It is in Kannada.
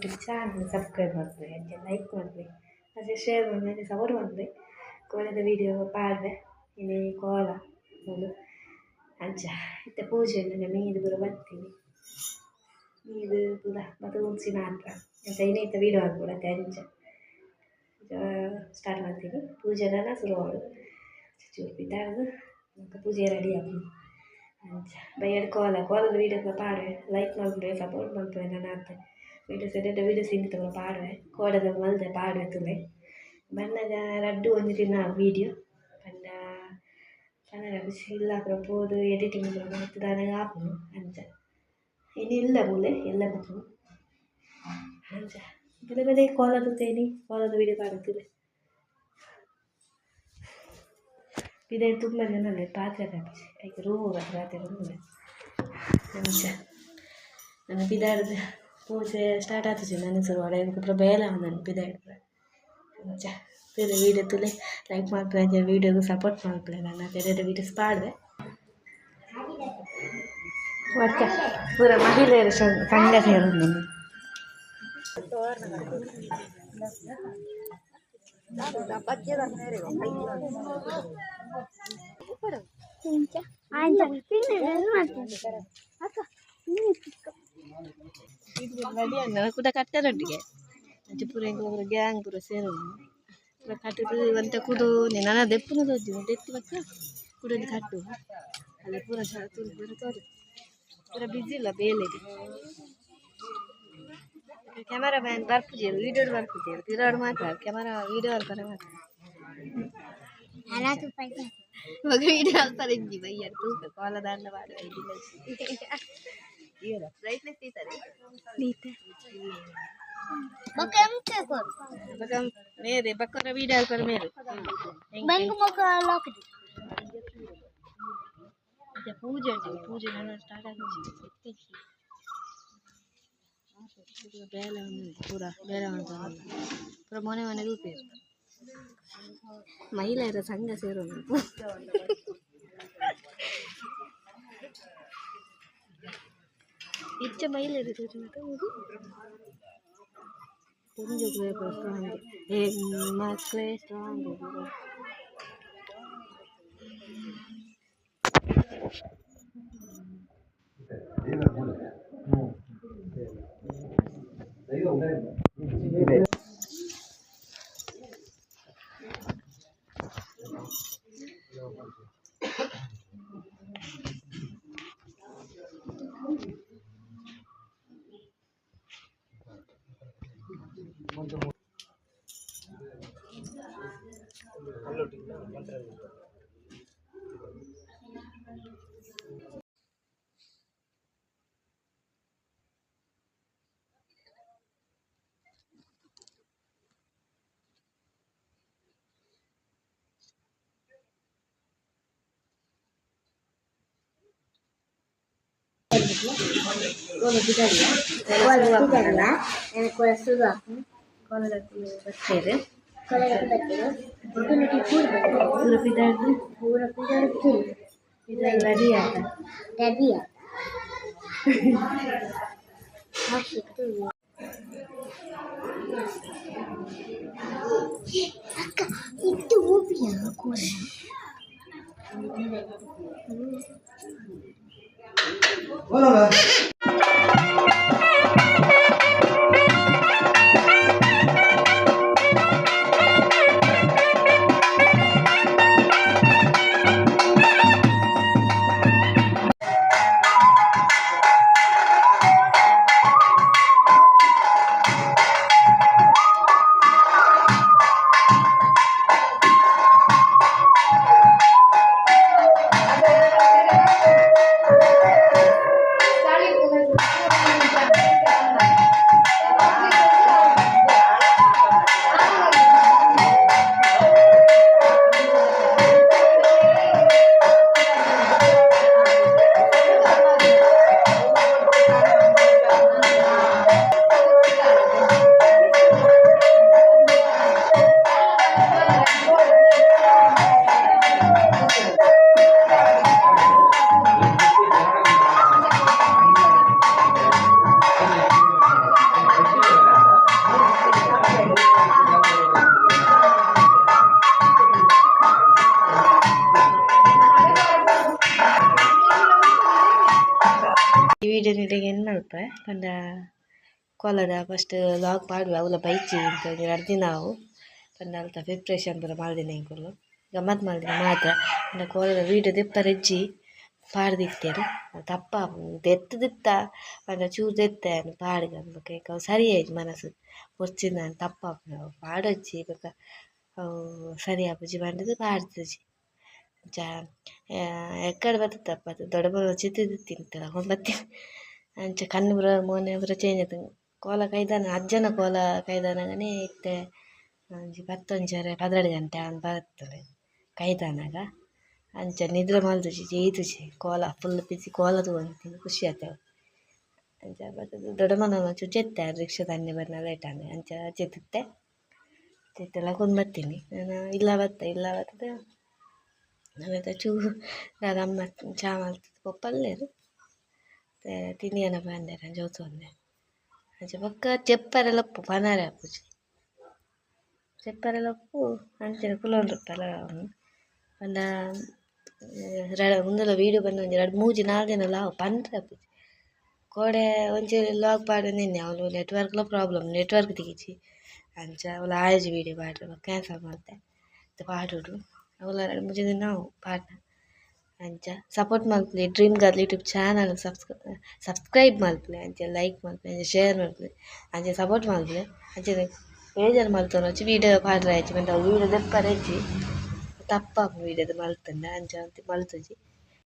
ಯೂಟ್ಯೂಬ್ ಚಾನಲ್ ಸಬ್ಸ್ಕ್ರೈಬ್ ಮಾಡ್ತೀವಿ ಅಂಚೆ ಲೈಕ್ ಮಾಡ್ತೀವಿ ಅದೇ ಶೇರ್ ಮಾಡಿ ಅದೇ ಸಪೋರ್ಟ್ ಮಾಡ್ತೀವಿ ಕೋಲದ ವೀಡಿಯೋ ಪಾಡ್ರೆ ಇನ್ನೇ ಕೋಲ ಒಂದು ಅಂಚ ಇತ್ತೆ ಪೂಜೆ ಉಂಟು ಮೀದು ಪೂರ ಬರ್ತೀನಿ ಮೀದು ಪೂರ ಮತ್ತು ಉಂಚಿ ಮಾತ್ರ ಅಂತ ಇನ್ನೈತೆ ವೀಡಿಯೋ ಹಾಕ್ಬಿಡತ್ತೆ ಅಂಚ ಸ್ಟಾರ್ಟ್ ಮಾಡ್ತೀನಿ ಪೂಜೆನ ಶುರು ಮಾಡೋದು ಚೂರು ಬಿದ್ದಾಡ್ದು ಮತ್ತು ಪೂಜೆ ರೆಡಿ ಆಗ್ತೀನಿ ಅಂಚ ಬೈಯಡ್ ಕೋಲದ ವೀಡಿಯೋಸ್ ಪಾಡ್ರೆ ಲೈಕ್ ಮಾಡ್ಬಿಡ್ರೆ ಸಪೋರ್ಟ್ ಮಾಡ್ತೇವೆ ನಾನು ಅತ್ತೆ ವೀಡಿಯೋಸ್ ಎಡ್ಡೆ ವೀಡಿಯೋಸ್ ಇಂತ ಪಾಡ್ರೆ ಕೋಡದ ಮಲ್ದೆ ಪಾಡ್ರೆ ತುಲೆ ಬಣ್ಣದ ಲಡ್ಡು ಒಂದು ದಿನ ವೀಡಿಯೋ ಪಂಡ ಕನ್ನಡ ಖುಷಿ ಇಲ್ಲ ಪೋದು ಎಡಿಟಿಂಗ್ ಮಾಡ್ತದೆ ನನಗೆ ಹಾಕೋದು ಅಂಚ ಇನ್ನಿಲ್ಲ ಮೂಲೆ ಎಲ್ಲ ಬಂತು ಅಂಚ ಬೇರೆ ಬೇರೆ ಕೋಲದ ತೇನಿ ಕೋಲದ ವೀಡಿಯೋ ಪಾಡುತ್ತಿದೆ ಇದೇ ತುಂಬ ಜನಲ್ಲೇ ಪಾತ್ರೆ ಕಾಪಿಸಿ ಆಯ್ಕೆ ರೂಮು ಪಾತ್ರೆ ಬಂದಿದೆ ಅಂಚ ನನ್ನ ಬಿದಾಡ್ದು ಪೂಜೆ ಸ್ಟಾರ್ಟ್ ಆಗ್ತದೆ ನನ್ನ ಸರ್ ಒಡೆಯ ಬೇಲ ನಾನು ಬಿದಾಡ್ರೆ ಅಂಚ ಬೇರೆ ವೀಡಿಯೋ ತುಲೆ ಲೈಕ್ ಮಾಡ್ತಾರೆ ವೀಡಿಯೋಗೂ ಸಪೋರ್ಟ್ ಮಾಡ್ತಾರೆ ನಾನು ಬೇರೆ ವೀಡಿಯೋಸ್ ಪಾಡಿದೆ ಮತ್ತೆ ಪೂರ ಮಹಿಳೆಯರು ಸಂಘ ಸೇರೋದು ನಾನು ಕೂಡ ಕಟ್ಟರೊಟ್ಟಿಗೆ ಅಂಚೆ ಪೂರ ಹಿಂಗೆ ಗ್ಯಾಂಗ್ ಪೂರ ಸೇರೋದು ಪೂರ ಕಟ್ಟದು ಅಂತ ಕುದು ನನ್ನ ದೆಪ್ಪುನ ತೋಜು ದೆತ್ತಿ ಮತ್ತೆ ಕುಡೋದು ಕಟ್ಟು ಅದೇ ಪೂರ ಪೂರ ತೋರು ಪೂರ ಬಿಸಿ ಇಲ್ಲ ಬೇಲೆಗೆ ಕ್ಯಾಮರಾ ಮ್ಯಾನ್ ಬರ್ಪುಜೇರು ವೀಡಿಯೋ ಬರ್ಪುಜೇರು ತಿರೋಡು ಮಾತ್ರ ಕ್ಯಾಮರಾ ವೀಡಿಯೋ ಬರ್ತಾರೆ ಮಾತ್ರ ಮಗ ವೀಡಿಯೋ ಹಾಕ್ತಾರೆ ಇಜ್ಜಿ ಬೈಯರ್ ತೂಕ ಕೋಲದ ಅನ್ನ ಮಾಡುವ ಇದಿಲ್ಲ ಬ್ರೈಟ್ನೆಸ್ ತೀತಾರೆ ಮೇರೆ ಬಕ್ಕರ ವೀಡಿಯೋ ಹಾಕ್ತಾರೆ ಮೇರೆ ಪೂಜೆ ಉಂಟು ಪೂಜೆ ನಾನು ಸ್ಟಾರ್ಟ್ ಆಗಿ ಬೇಲೆ ಪೂರ ಬೇರೆ ಪೂರ ಮನೆ ಮನೆಗೂ ಉಪಯೋಗ ಮಹಿಳೆಯರ ಸಂಘ ಸೇರೋದು ಹೆಚ್ಚು ಮಹಿಳೆಯರು ಸ್ಟ್ರಾಂಗ್ ಮಕ್ಕಳೇ ಸ್ಟ್ರಾಂಗ್ itu mobil aku ಈ ವಿಡಿಯೋ ನೀಡಿಗೆ ಏನು ಮಲ್ಪ ಪಂಡ ಕೋಲದ ಫಸ್ಟ್ ಲಾಗ್ ಪಾಡುವ ಅವಲ ಬೈಚಿ ಅಂತ ಅರ್ದಿ ನಾವು ಪಂಡ ಅಲ್ತ ಪ್ರಿಪ್ರೇಷನ್ ಪೂರ ಮಾಡ್ದಿನ ಇಂಕುಲು ಗಮ್ಮತ್ ಮಾಡ್ದಿನ ಮಾತ್ರ ಪಂಡ ಕೋಲದ ವೀಡಿಯೋ ದೆಪ್ಪ ರೆಜ್ಜಿ ಪಾಡ್ದಿತ್ತೇರು ತಪ್ಪ ದೆತ್ತು ದಿತ್ತ ಪಂಡ ಚೂರು ದೆತ್ತೆ ಪಾಡ್ಗ ಅನ್ಬೇಕು ಅವು ಸರಿ ಆಯ್ತು ಮನಸ್ಸು ಹೊರ್ಚಿಂದ ತಪ್ಪ ಪಾಡೊಚ್ಚಿ ಬೇಕಾ ಅವು ಸರಿ ಆಪುಜಿ ಪಂಡದು ಪಾಡ್ತಜಿ ಜಾ ಎಕ್ಕಡೆ ಬರ್ತಪ್ಪ ಅದು ದೊಡ್ಡ ಚಿತ್ರ ತಿಂತಲ್ಲ ಹೊಂಬತ್ತಿ ಅಂಚ ಕಣ್ಣು ಪೂರ ಮೊನ್ನೆ ಪೂರ ಚೇಂಜ್ ಆಯ್ತು ಕೋಲ ಕೈದಾನ ಅಜ್ಜನ ಕೋಲ ಕೈದಾನಗನೇ ಇತ್ತೆ ಒಂಜಿ 10 12 ಗಂಟೆ ಅವ್ನು ಬರ್ತದೆ ಕೈದಾನಾಗ ಅಂಚ ನಿದ್ರೆ ಮಲ್ದುಜಿ ಜೇಯ್ದುಜಿ ಕೋಲ ಫುಲ್ ಬಿಸಿ ಕೋಲ ತಗೊಂಡು ಖುಷಿ ಆಯ್ತೇವೆ ಅಂಚ ಬರ್ತದೆ ದೊಡ್ಡ ಮನ ಒಂಚೂರು ಚೆತ್ತೆ ರಿಕ್ಷಾ ತಂದೆ ಬರ್ನ ಲೇಟ್ ಆನೆ ಅಂಚ ಚೆತ್ತೆ ಚೆತ್ತೆಲ್ಲ ಕೊಂಡ್ ಬರ್ತೀನಿ ನಾನು ಇಲ್ಲ ಬರ್ತದೆ ಆಮೇಲೆ ಚೂರು ನಾನು ಅಮ್ಮ ಚಾ ಮಾಡ್ತಿದ್ದು ಪಪ್ಪಲ್ಲೇರು ತಿಂಡಿಯನ್ನ ಬಂದೆ ಜೋತೊಂದೆ ಅಂಚೆ ಪಕ್ಕ ಚೆಪ್ಪರೆಲ್ಲಪ್ಪು ಪನಾರೆ ಆಪುಜಿ ಚೆಪ್ಪರೆಲ್ಲಪ್ಪು ಅಂಚೆನೆ ಕುಲೋನ್ರಪ್ಪೆಲ್ಲ ಪಂಡ ಮುಂದೆಲ್ಲ ವೀಡಿಯೋ ಬಂದು ಒಂಜಿ 2 3 4 ದಿನ ಲಾವು ಪಂಡ್ರೆ ಆಪುಜಿ ಕೋಡೆ ಒಂಚೂರು ಲಾಗ್ ಪಾಡು ನಿನ್ನೆ ಅವಳು ನೆಟ್ವರ್ಕ್ಲ ಪ್ರಾಬ್ಲಮ್ ನೆಟ್ವರ್ಕ್ ತೆಗಿಚಿ ಅಂಚ ಅವಳು ಆಯ್ಜಿ ವೀಡಿಯೋ ಪಾಡ್ರೆ ಕ್ಯಾನ್ಸಲ್ ಮಾಡ್ತೆ ಪಾಡುಡು ಅವಳ 2 3 ದಿನ ನಾವು ಪಾಡ್ನ ಅಂಚ ಸಪೋರ್ಟ್ ಮಲ್ಪಲೆ dream girl YouTube channel subscribe ಮಲ್ಪಲೆ ಅಂಚೆ ಲೈಕ್ ಮಲ್ಪಲೆ ಅಂಚೆ ಶೇರ್ ಮಲ್ಪಲೆ ಅಂಚೆ ಸಪೋರ್ಟ್ ಮಲ್ಪಲೆ ಅಂಚೆ ಬೇಜಾರು ಮಲ್ತೊಂಡು వచ్చి ವೀಡಿಯೋ ಪಾಡ್ರೆ ಆಯ್ತು ಮತ್ತೆ ವೀಡಿಯೋ ದೆಪ್ಪರೆ ಇಜ್ಜಿ ತಪ್ಪ ವೀಡಿಯೋದು ಮಲ್ತಂಡ ಅಂಚ ಮಲ್ತುಜಿ